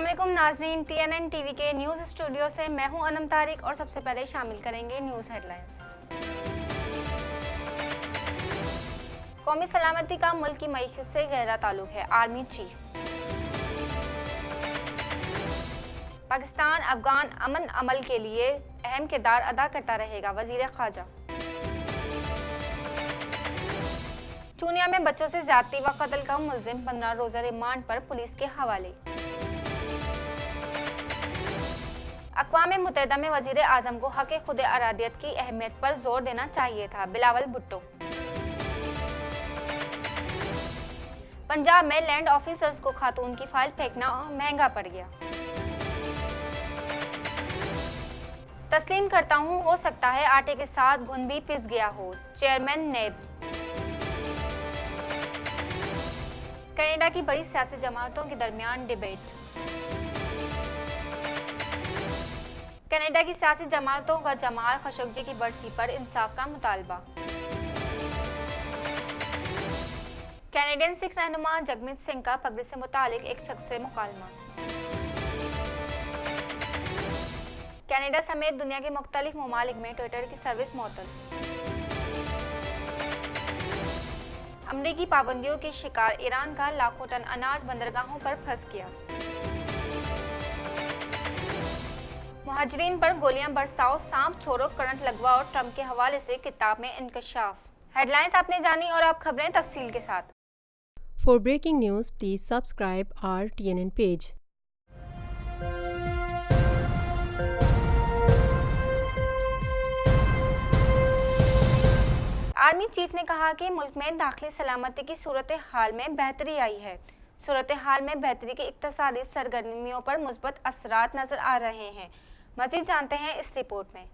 अस्सलामुअलैकुम नाज़रीन, TNN TV के न्यूज़ स्टूडियो से मैं हूं अनम तारिक और सबसे पहले शामिल करेंगे न्यूज़ हेडलाइंस। कौमी सलामती का मुल्क की मईशत से गहरा ताल्लुक है, आर्मी चीफ। पाकिस्तान अफगान अमन अमल के लिए अहम किरदार अदा करता रहेगा, वज़ीर ख़ारजा। चूनिया में बच्चों से ज़्यादती व कत्ल का मुलजिम 15 रोज़ा रिमांड पर पुलिस के हवाले। अक़वाम मुत्तहिदा में वज़ीर आज़म को हक़ खुद अरादियत की अहमियत पर जोर देना चाहिए था, बिलावल भुट्टो। पंजाब में लैंड ऑफिसर्स को खातून की फाइल फेंकना महंगा पड़ गया। तस्लीम करता हूं, हो सकता है आटे के साथ घुन भी पिस गया हो, चेयरमैन नेब। कनाडा की बड़ी सियासी जमातों के दरमियान डिबेट। कनाडा की सियासी जमातों का जमाल खशोगी की बरसी पर इंसाफ का मुतालबा। कैनेडियन सिख रहनुमा जगमीत सिंह का पगड़ी से मुतालिक एक शख्स से मुकालमा। कनाडा समेत दुनिया के मुख्तलिफ ममालिक में ट्विटर की सर्विस मुअत्तल। अमरीकी पाबंदियों के शिकार ईरान का लाखों टन अनाज बंदरगाहों पर फंस गया। मुहाजिरीन पर गोलियां बरसाओ, सांप छोड़ो, करंट लगवाओ, ट्रंप के हवाले से किताब में इंकशाफ। हेडलाइंस आपने जानी और अब खबरें तफसील के साथ। For breaking news, please subscribe our TNN page. Army chief ने कहा कि मुल्क में दाखिली सलामती की सूरत हाल में बेहतरी आई है। सूरत हाल में बेहतरी की इक्तसादी सरगर्मियों पर मुस्बत असरात नजर आ रहे हैं। मज़ीद जानते हैं इस रिपोर्ट में।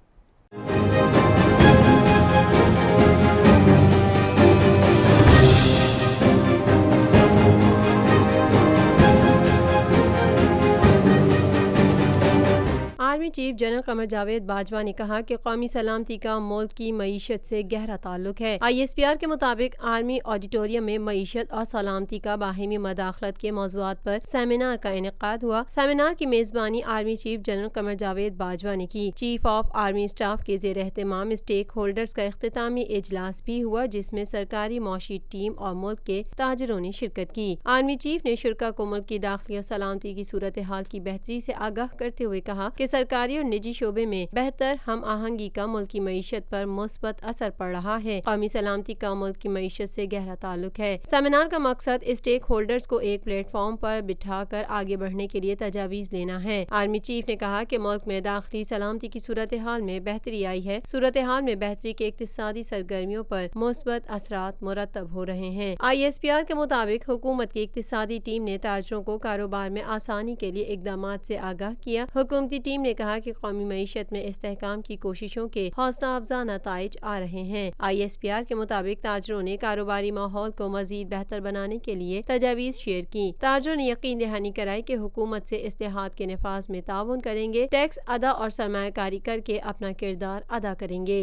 Army chief general Qamar Javed Bajwa ने कहा कि कौमी सलामती का मुल्क की मईशत से गहरा ताल्लुक है। ISPR के मुताबिक आर्मी ऑडिटोरियम में मईशत और सलामती का बाहिमी मदाखलत के मौज़ूआत पर सेमिनार का इनेकाद हुआ। सेमिनार की मेज़बानी army chief general Qamar Javed Bajwa ने की। चीफ ऑफ आर्मी स्टाफ के ज़ेर एहतमाम स्टेक होल्डर्स का इख्तितामी इजलास भी हुआ, जिसमें सरकारी मौशी टीम और मुल्क के ताजरों ने शिरकत की। आर्मी चीफ ने शुरका को मुल्क की दाखिली और सलामती की सूरत हाल की बेहतरी से आगाह करते हुए कहा कि सरकारी और निजी शोबे में बेहतर हम आहंगी का मुल्क की मईशत पर मुस्बत असर पड़ रहा है। कौमी सलामती का मुल्क की मईशत से गहरा ताल्लुक है। सेमिनार का मकसद स्टेक होल्डर्स को एक प्लेटफॉर्म पर बिठाकर आगे बढ़ने के लिए तजावीज लेना है। आर्मी चीफ ने कहा कि मुल्क में दाखिली सलामती की सूरत हाल में बेहतरी आई है। सूरत हाल में बेहतरी के इक्तिसादी सरगर्मियों पर मुस्बत असरात मुरतब हो रहे हैं। ISPR के मुताबिक हुकूमत की इक्तिसादी टीम ने ताजरों को कारोबार में आसानी के लिए इकदामात से आगाह किया। हुकूमती टीम ने कहा कि कौमी मईशत में इस्तेहकाम की कोशिशों के हौसला अफजा नताइज आ रहे हैं। ISPR के मुताबिक ताजरों ने कारोबारी माहौल को मजीद बेहतर बनाने के लिए तजावीज शेयर की। ताजरों ने यकीन दहानी कराई कि हुकूमत से इस्तेहाद के नफाज में ताउन करेंगे, टैक्स अदा और सरमायाकारी करके अपना किरदार अदा करेंगे।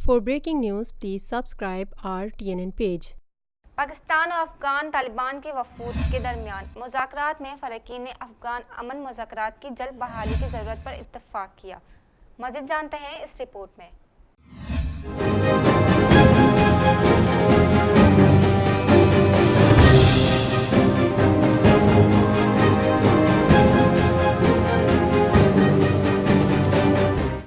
For breaking news, please subscribe our TNN page. Pakistan और अफगान तालिबान के वफूद के दरमियान मुज़ाकरात में फ़रक़ीन ने अफगान अमन मुज़ाकरात की जल्द बहाली की ज़रूरत पर इत्तफ़ाक़ किया। मज़ीद जानते हैं इस रिपोर्ट में।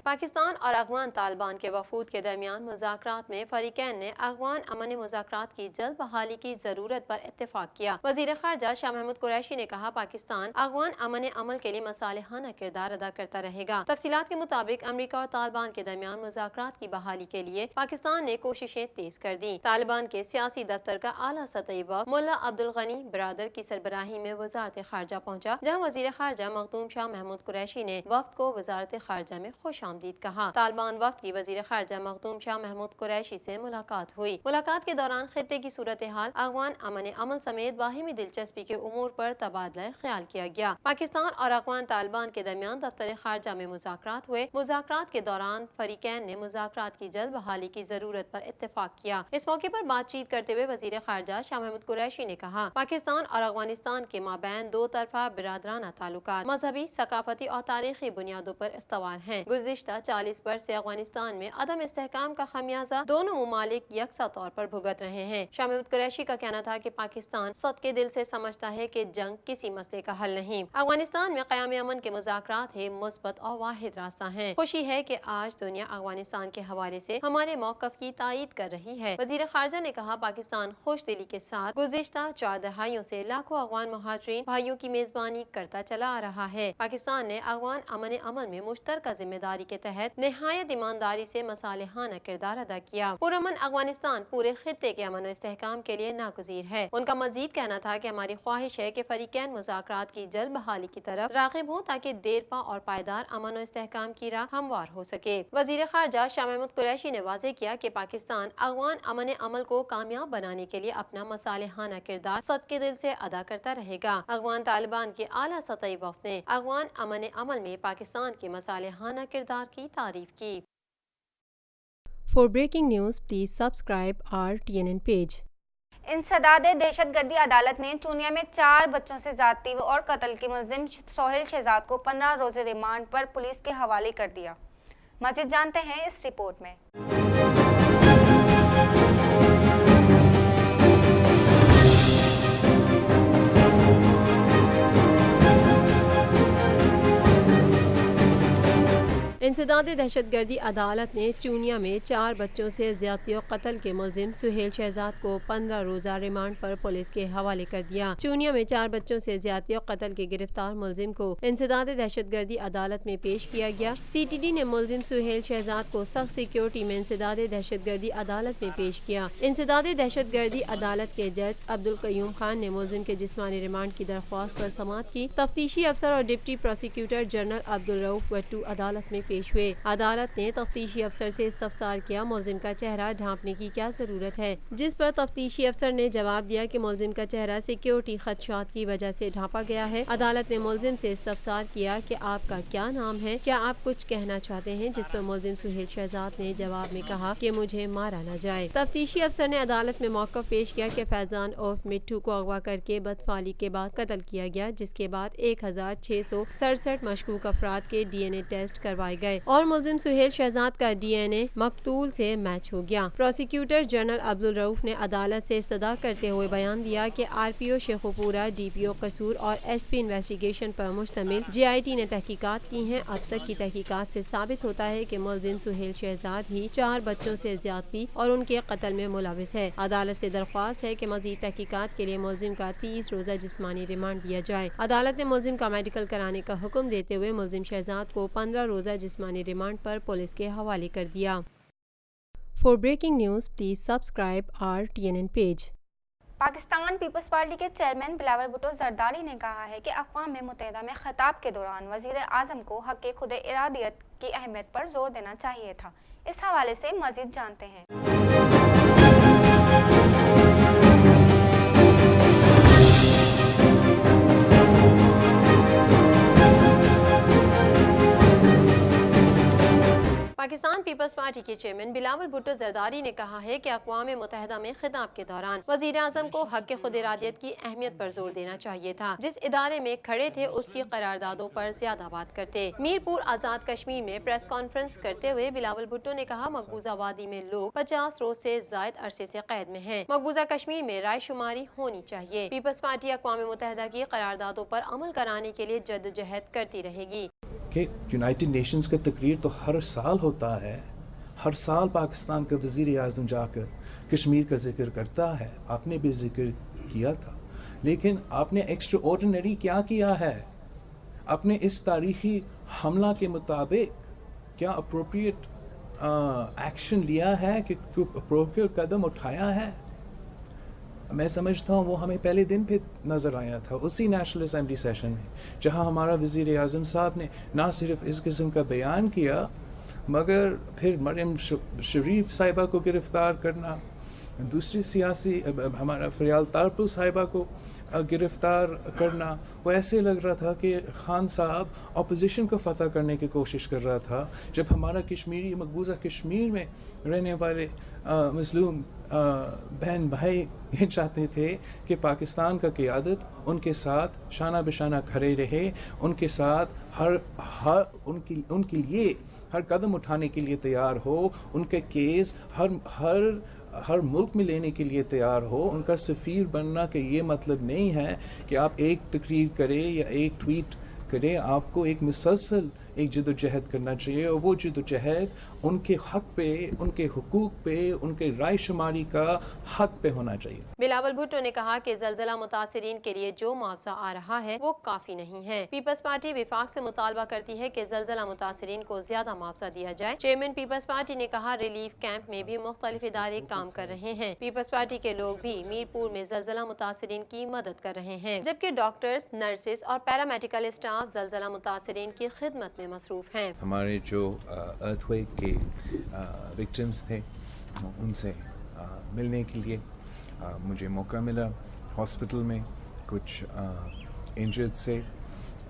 पाकिस्तान और अफगान तालिबान के वफूद के दरमियान मुज़ाकरात में फ़रीक़ैन ने अफगान अमन मुज़ाकरात की जल्द बहाली की ज़रूरत पर इत्तेफ़ाक़ किया। वज़ीर ख़ारजा शाह महमूद कुरैशी ने कहा, पाकिस्तान अफगान अमन अमल के लिए मसालिहाना किरदार अदा करता रहेगा। तफसीलात के मुताबिक अमरीका और तालिबान के दरमियान मुज़ाकरात की बहाली के लिए पाकिस्तान ने कोशिशें तेज कर दी। तालिबान के सियासी दफ्तर का आला सतही वफ़द मुल्ला अब्दुल गनी बरादर की सरबराही में वज़ारत ख़ारजा पहुँचा, जहाँ वज़ीर ख़ारजा मखदूम शाह महमूद कुरैशी ने वफ़द को वज़ारत ख़ारजा में खुश आमदीद कहा। तालिबान वफ़द وفاقی وزیر خارجہ مخدوم شاہ محمود قریشی سے ملاقات ہوئی۔ ملاقات کے دوران خطے کی صورتحال، افغان امن عمل سمیت باہمی دلچسپی کے امور پر تبادلہ خیال کیا گیا۔ پاکستان اور افغان طالبان کے درمیان دفتر خارجہ میں مذاکرات ہوئے۔ مذاکرات کے دوران فریقین نے مذاکرات کی جلد بحالی کی ضرورت پر اتفاق کیا۔ اس موقع پر بات چیت کرتے ہوئے وزیر خارجہ شاہ محمود قریشی نے کہا، پاکستان اور افغانستان کے مابین دو طرفہ برادرانہ تعلقات مذہبی، ثقافتی اور تاریخی بنیادوں پر استوار ہیں۔ گزشتہ 40 برس سے افغانستان میں عدم استحکام کا خمیازہ دونوں ممالک یکساں طور پر بھگت رہے ہیں۔ شاہ محمود قریشی کا کہنا تھا کہ پاکستان صدقے دل سے سمجھتا ہے کہ جنگ کسی مسئلے کا حل نہیں۔ افغانستان میں قیام امن کے مذاکرات ہی مثبت اور واحد راستہ ہیں۔ خوشی ہے کہ آج دنیا افغانستان کے حوالے سے ہمارے موقف کی تائید کر رہی ہے۔ وزیر خارجہ نے کہا، پاکستان خوش دلی کے ساتھ گزشتہ 4 دہائیوں سے لاکھوں افغان مہاجرین بھائیوں کی میزبانی کرتا چلا آ رہا ہے۔ پاکستان نے افغان امن عمل میں مشترکہ ذمہ داری کے تحت نہایت ایمانداری سے مصالحانہ کردار ادا کیا۔ پرامن افغانستان پورے خطے کے امن و استحکام کے لیے ناگزیر ہے۔ ان کا مزید کہنا تھا کہ ہماری خواہش ہے کہ فریقین مذاکرات کی جلد بحالی کی طرف راغب ہوں تاکہ دیرپا اور پائیدار امن و استحکام کی راہ ہموار ہو سکے۔ وزیر خارجہ شاہ محمود قریشی نے واضح کیا کہ پاکستان افغان امن عمل کو کامیاب بنانے کے لیے اپنا مصالحانہ کردار صدقے دل سے ادا کرتا رہے گا۔ افغان طالبان کے اعلیٰ سطحی وفد نے افغان امن عمل میں پاکستان کے مصالحانہ کردار کی تعریف کی۔ For breaking news, please subscribe our TNN page. انسداد دہشت گردی عدالت نے چونیا میں 4 بچوں سے زیادتی اور قتل کے ملزم سہیل شہزاد کو 15 روزے ریمانڈ پر پولیس کے حوالے کر دیا۔ مزید جانتے ہیں اس رپورٹ میں۔ انسداد دہشت گردی عدالت نے چونیا میں 4 بچوں سے زیادتی و قتل کے ملزم سہیل شہزاد کو 15 روزہ ریمانڈ پر پولیس کے حوالے کر دیا۔ چونیا میں 4 بچوں سے زیادتی و قتل کے گرفتار ملزم کو انسداد دہشت گردی عدالت میں پیش کیا گیا۔ سی ٹی ڈی نے ملزم سہیل شہزاد کو سخت سیکیورٹی میں انسداد دہشت گردی عدالت میں پیش کیا۔ انسداد دہشت گردی عدالت کے جج عبدالقیوم خان نے ملزم کے جسمانی ریمانڈ کی درخواست پر سماعت کی۔ تفتیشی افسر اور ڈپٹی پروسیکیوٹر جنرل عبدالرؤف بٹو عدالت میں پیش ہوئے۔ عدالت نے تفتیشی افسر سے استفسار کیا ملزم کا چہرہ ڈھانپنے کی کیا ضرورت ہے، جس پر تفتیشی افسر نے جواب دیا کہ ملزم کا چہرہ سیکیورٹی خدشات کی وجہ سے ڈھانپا گیا ہے۔ عدالت نے ملزم سے استفسار کیا کہ آپ کا کیا نام ہے، کیا آپ کچھ کہنا چاہتے ہیں، جس پر ملزم سہیل شہزاد نے جواب میں کہا کہ مجھے مارا نہ جائے۔ تفتیشی افسر نے عدالت میں موقف پیش کیا کہ فیضان عرف مٹھو کو اغوا کر کے بدفعلی کے بعد قتل کیا گیا، جس کے بعد 1667 مشکوک افراد کے ڈی این اے ٹیسٹ کروائے گئے اور ملزم سہیل شہزاد کا ڈی این اے مقتول سے میچ ہو گیا۔ پروسیکیوٹر جنرل عبدالرؤف نے عدالت سے استدعا کرتے ہوئے بیان دیا کہ آر پی او شیخوپورہ، ڈی پی او قصور اور ایس پی انویسٹیگیشن پر مشتمل جی آئی ٹی نے تحقیقات کی ہیں۔ اب تک کی تحقیقات سے ثابت ہوتا ہے کہ ملزم سہیل شہزاد ہی 4 بچوں سے زیادتی اور ان کے قتل میں ملوث ہے۔ عدالت سے درخواست ہے کہ مزید تحقیقات کے لیے ملزم کا 30 روزہ جسمانی ریمانڈ دیا جائے۔ عدالت نے ملزم کا میڈیکل کرانے کا حکم دیتے ہوئے ملزم شہزاد کو 15 روزہ جسمانی ریمانڈ پر پولیس کے حوالے کر دیا۔ For breaking news, please subscribe our TNN page. Pakistan peoples party کے چیئرمین بلاول بھٹو زرداری نے کہا ہے کہ اقوام متحدہ میں خطاب کے دوران وزیر اعظم کو حق خود ارادیت کی اہمیت پر زور دینا چاہیے تھا۔ اس حوالے سے مزید جانتے ہیں۔ پاکستان پیپلز پارٹی کے چیئرمین بلاول بھٹو زرداری نے کہا ہے کہ اقوام متحدہ میں خطاب کے دوران وزیر اعظم کو حق خود ارادیت کی اہمیت پر زور دینا چاہیے تھا۔ جس ادارے میں کھڑے تھے اس کی قراردادوں پر زیادہ بات کرتے۔ میرپور آزاد کشمیر میں پریس کانفرنس کرتے ہوئے بلاول بھٹو نے کہا مقبوضہ وادی میں لوگ 50 روز سے زائد عرصے سے قید میں ہیں۔ مقبوضہ کشمیر میں رائے شماری ہونی چاہیے۔ پیپلز پارٹی اقوام متحدہ کی قراردادوں پر عمل کرانے کے لیے جدوجہد کرتی رہے گی۔ کہ یونائٹڈ نیشنز کا تقریر تو ہر سال ہوتا ہے، ہر سال پاکستان کا وزیر اعظم جا کر کشمیر کا ذکر کرتا ہے، آپ نے بھی ذکر کیا تھا، لیکن آپ نے ایکسٹرا آرڈینری کیا کیا ہے؟ آپ نے اس تاریخی حملہ کے مطابق کیا اپروپریٹ ایکشن لیا ہے، کہ اپروپریٹ قدم اٹھایا ہے؟ میں سمجھتا ہوں وہ ہمیں پہلے دن پہ نظر آیا تھا اسی نیشنل اسمبلی سیشن میں، جہاں ہمارا وزیر اعظم صاحب نے نہ صرف اس قسم کا بیان کیا मगर फिर मरियम शरीफ साहिबा को गिरफ्तार करना, दूसरी सियासी हमारा फरियाल तारपुर साहिबा को गिरफ्तार करना, वो ऐसे लग रहा था कि खान साहब अपोजिशन को फतह करने की कोशिश कर रहा था, जब हमारा कश्मीरी मकबूजा कश्मीर में रहने वाले मजलूम बहन भाई ये चाहते थे कि पाकिस्तान का क़यादत उनके साथ शाना बिशाना खड़े रहे, उनके साथ हर उनके लिए हर कदम उठाने के लिए तैयार हो, उनके केस हर मुल्क में लेने के लिए तैयार हो। उनका सफ़ीर बनना का ये मतलब नहीं है कि आप एक तकरीर करें या एक ट्वीट करें, आपको एक मुसलसल एक जदोजहद करना चाहिए, और वो जदोजहद उनके हक पे, उनके हुकूक पे, उनके राय शुमारी का हक पे होना चाहिए। बिलावल भुट्टो ने कहा कि ज़लज़ला मुतासिरीन के लिए जो मुआवजा आ रहा है वो काफ़ी नहीं है। पीपल्स पार्टी विफाक से मुतालबा करती है कि ज़लज़ला मुतासिरीन को ज्यादा मुआवजा दिया जाए। चेयरमैन पीपल्स पार्टी ने कहा रिलीफ कैंप में भी मुख्तलिफ इदारे काम कर रहे हैं। पीपल्स पार्टी के लोग भी मीरपुर में ज़लज़ला मुतासिरीन की मदद कर रहे हैं, जबकि डॉक्टर्स, नर्सेस और पैरामेडिकल स्टाफ ज़लज़ला मुतासिरीन की खिदमत में मसरूफ हैं। हमारे जो अर्थक्वेक के विक्टिम्स थे उनसे मिलने के लिए मुझे मौका मिला हॉस्पिटल में कुछ इंजर्ड से,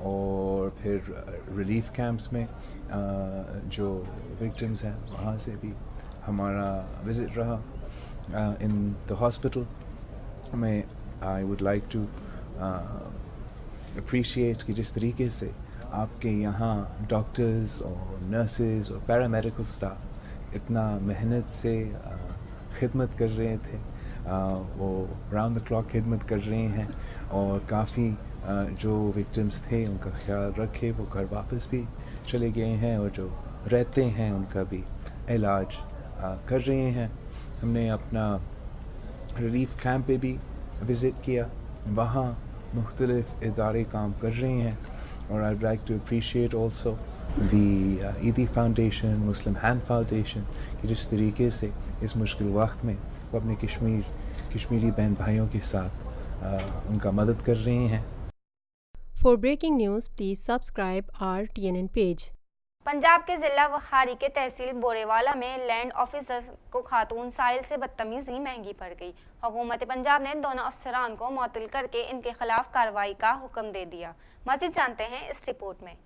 और फिर रिलीफ कैंप्स में जो विक्टिम्स हैं वहाँ से भी हमारा विज़िट रहा इन द हॉस्पिटल में। I would like to appreciate कि जिस तरीके से आपके यहाँ डॉक्टर्स और नर्सेज और पैरामेडिकल स्टाफ इतना मेहनत से खिदमत कर रहे थे, वो राउंड द क्लॉक खिदमत कर रहे हैं, और काफ़ी जो विक्टिम्स थे उनका ख्याल रखे, वो घर वापस भी चले गए हैं, और जो रहते हैं उनका भी इलाज कर रहे हैं। हमने अपना रिलीफ कैंप पे भी विज़िट किया, वहाँ मुख्तलिफ इदारे काम कर रहे हैं, और I'd like to appreciate also the ईदी फाउंडेशन, मुस्लिम हैंड फाउंडेशन कि जिस तरीके से इस मुश्किल वक्त में वो अपने कश्मीरी बहन भाइयों के साथ उनका मदद कर रहे हैं। For breaking news, please subscribe our TNN page. Punjab के जिला वखारी के तहसील बोरेवाला में लैंड ऑफिसर्स को खातून साहिल से बदतमीजी महंगी पड़ गई। हुकूमत पंजाब ने दोनों अफसरान को मुअत्तल करके इनके खिलाफ कार्रवाई का हुक्म दे दिया। मज़ीद जानते हैं इस रिपोर्ट में।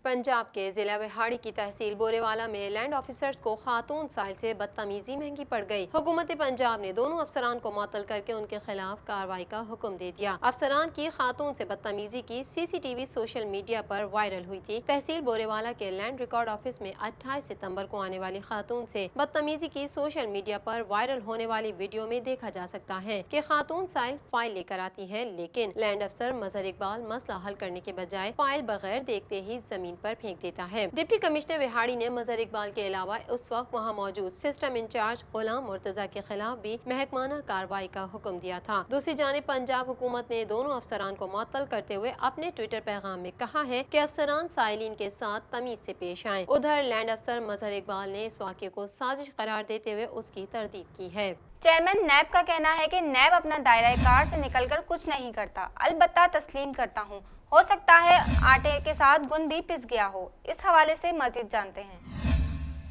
पंजाब के जिला विहाड़ी की तहसील बोरेवाला में लैंड ऑफिसर्स को खातून साहिल से बदतमीजी महंगी पड़ गई। हुकूमत पंजाब ने दोनों अफसरान को मुअत्तल करके उनके खिलाफ कार्रवाई का हुक्म दे दिया। अफसरान की खातून से बदतमीजी की सीसीटीवी सोशल मीडिया पर वायरल हुई थी। तहसील बोरेवाला के लैंड रिकॉर्ड ऑफिस में 28 सितंबर को आने वाली खातून से बदतमीजी की सोशल मीडिया पर वायरल होने वाली वीडियो में देखा जा सकता है कि खातून साहिल फाइल लेकर आती है, लेकिन लैंड अफसर मजहर इकबाल मसला हल करने के बजाय फाइल बगैर देखते ही जमीन पर फेंक देता है। डिप्टी कमिश्नर विहाड़ी ने मजहर इकबाल के अलावा उस वक्त वहाँ मौजूद सिस्टम इंचार्ज गुलाम मुर्तजा के खिलाफ भी महकमाना कार्रवाई का हुक्म दिया था। दूसरी जानिब पंजाब हुकूमत ने दोनों अफसरान को मुअत्तल करते हुए अपने ट्विटर पैगाम में कहा है कि अफसरान साइलिन के साथ तमीज से पेश आएं। उधर लैंड अफसर मजहर इकबाल ने इस वाक़े को साजिश करार देते हुए उसकी तरदीद की है। चेयरमैन नैब का कहना है कि नैब अपना दायरा कार से निकलकर कुछ नहीं करता, अलबत्ता तस्लीम करता हूँ। हो सकता है आटे के साथ गुन भी पिस गया हो। इस हवाले से मजीद जानते हैं।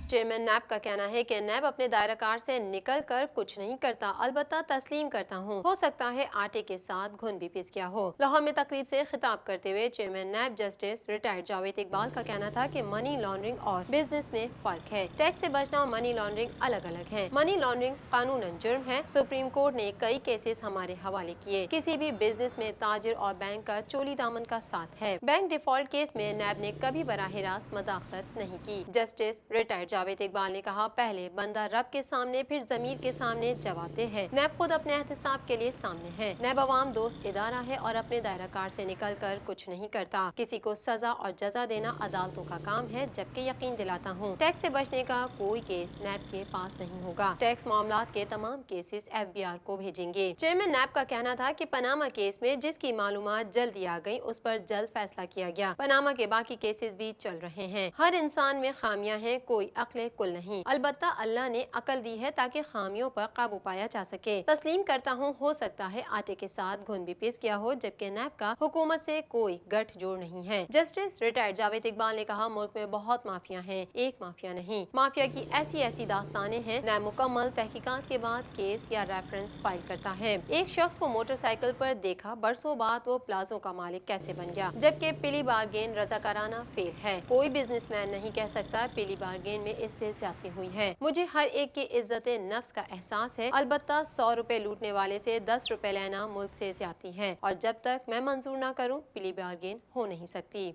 चेयरमैन नैब का कहना है कि नैब अपने दायरा कार से निकल कर कुछ नहीं करता, अलबत्ता तस्लीम करता हूँ। हो सकता है आटे के साथ घुन भी पिस गया हो। लाहौर में तकरीब से खिताब करते हुए chairman NAB justice retired Javed Iqbal का कहना था कि मनी लॉन्ड्रिंग और बिजनेस में फर्क है। टैक्स से बचना और मनी लॉन्ड्रिंग अलग अलग है। मनी लॉन्ड्रिंग कानूनन जुर्म है। सुप्रीम कोर्ट ने कई केसेस हमारे हवाले किए। किसी भी बिजनेस में ताजिर और बैंक का चोली दामन का साथ है। बैंक डिफॉल्ट केस में नैब ने कभी बराह रास्त मदाखलत नहीं की। जस्टिस रिटायर्ड जावेद इकबाल ने कहा, पहले बंदा रब के सामने फिर जमीर के सामने जवाब है। नैब खुद अपने एहतसाब के लिए सामने है। नैब अवाम दोस्त इदारा है और अपने दायरा कार से निकल कर कुछ नहीं करता। किसी को सजा और जजा देना अदालतों का काम है, जबकि यकीन दिलाता हूँ टैक्स से बचने का कोई केस नैब के पास नहीं होगा। टैक्स मामलात के तमाम केसेस FBR को भेजेंगे। चेयरमैन नैब का कहना था कि पनामा केस में जिसकी मालूमात जल्दी आ गई उस पर जल्द फैसला किया गया। पनामा के बाकी केसेस भी चल रहे हैं। हर इंसान में खामियां हैं, कोई अक्ल कुल नहीं, अलबत्ता अल्लाह ने अकल दी है ताकि खामियों पर काबू पाया जा सके। तस्लीम करता हूँ हो सकता है आटे के साथ घुन भी पीस गया हो, जबकि नैब का हुकूमत से कोई गठजोड़ नहीं है। जस्टिस रिटायर्ड जावेद इकबाल ने कहा, मुल्क में बहुत माफिया हैं, एक माफिया नहीं। माफिया की ऐसी ऐसी दास्तानें हैं। नैब मुकम्मल तहकीकात के बाद केस या रेफरेंस फाइल करता है। एक शख्स को मोटरसाइकिल पर देखा, बरसों बाद वो प्लाजो का मालिक कैसे बन गया, जबकि पिली बारगेन रजाकाराना फेल है। कोई बिजनेसमैन नहीं कह सकता पिली बारगेन में इससे ज्यादती हुई है। मुझे हर एक की इज्जत नफ्स का एहसास है, अलबत्ता 100 रुपए लूटने वाले से 10 रुपए लेना मुल्क से ज्यादती है, और जब तक मैं मंजूर ना करूं पिली बारगेन हो नहीं सकती।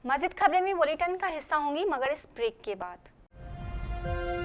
मज़ीद खबरें भी बुलेटिन का हिस्सा होंगी, मगर इस ब्रेक के बाद।